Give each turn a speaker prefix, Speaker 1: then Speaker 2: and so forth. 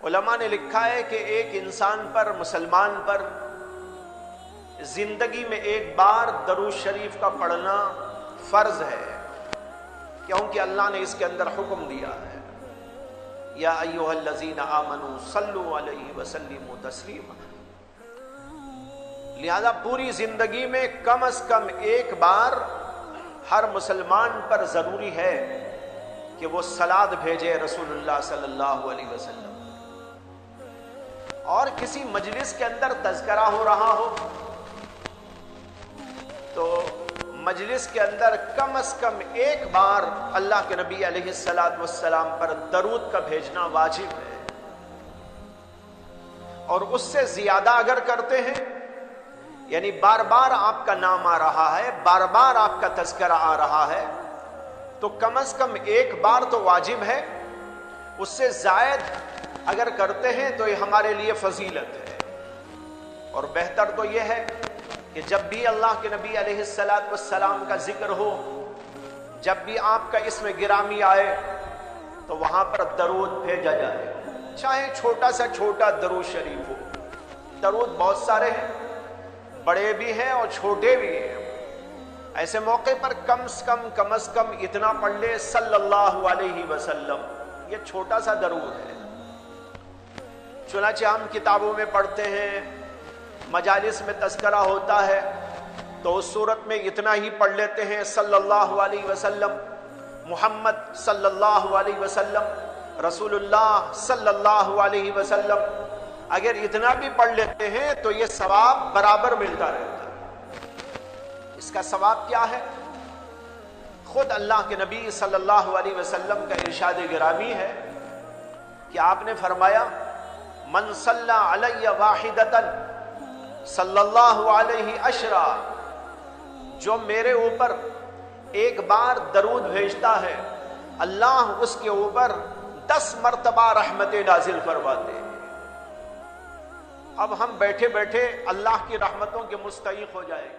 Speaker 1: علماء نے لکھا ہے کہ ایک انسان پر، مسلمان پر، زندگی میں ایک بار درود شریف کا پڑھنا فرض ہے، کیونکہ اللہ نے اس کے اندر حکم دیا ہے، یا ایھا الذین آمنوا صلوا علیہ وسلموا تسلیما۔ لہذا پوری زندگی میں کم از کم ایک بار ہر مسلمان پر ضروری ہے کہ وہ صلوات بھیجے رسول اللہ صلی اللہ علیہ وسلم۔ اور کسی مجلس کے اندر تذکرہ ہو رہا ہو تو مجلس کے اندر کم از کم ایک بار اللہ کے نبی علیہ الصلوۃ والسلام پر درود کا بھیجنا واجب ہے، اور اس سے زیادہ اگر کرتے ہیں، یعنی بار بار آپ کا نام آ رہا ہے، بار بار آپ کا تذکرہ آ رہا ہے، تو کم از کم ایک بار تو واجب ہے، اس سے زائد اگر کرتے ہیں تو یہ ہمارے لیے فضیلت ہے۔ اور بہتر تو یہ ہے کہ جب بھی اللہ کے نبی علیہ الصلوۃ والسلام کا ذکر ہو، جب بھی آپ کا اسم گرامی آئے تو وہاں پر درود بھیجا جائے، چاہے چھوٹا سا چھوٹا درود شریف ہو۔ درود بہت سارے ہیں، بڑے بھی ہیں اور چھوٹے بھی ہیں، ایسے موقع پر کم از کم اتنا پڑھ لے صلی اللہ علیہ وسلم، یہ چھوٹا سا درود ہے۔ چنانچہ ہم کتابوں میں پڑھتے ہیں، مجالس میں تذکرہ ہوتا ہے تو اس صورت میں اتنا ہی پڑھ لیتے ہیں، صلی اللہ علیہ وسلم، محمد صلی اللہ علیہ وسلم، رسول اللہ صلی اللہ علیہ وسلم۔ اگر اتنا بھی پڑھ لیتے ہیں تو یہ ثواب برابر ملتا رہتا ہے۔ اس کا ثواب کیا ہے؟ خود اللہ کے نبی صلی اللہ علیہ وسلم کا ارشاد گرامی ہے کہ آپ نے فرمایا، من صلی علی واحدۃ صلی اللہ علیہ عشرا، جو میرے اوپر ایک بار درود بھیجتا ہے اللہ اس کے اوپر 10 مرتبہ رحمتیں نازل فرماتے ہیں۔ اب ہم بیٹھے بیٹھے اللہ کی رحمتوں کے مستحق ہو جائیں گے۔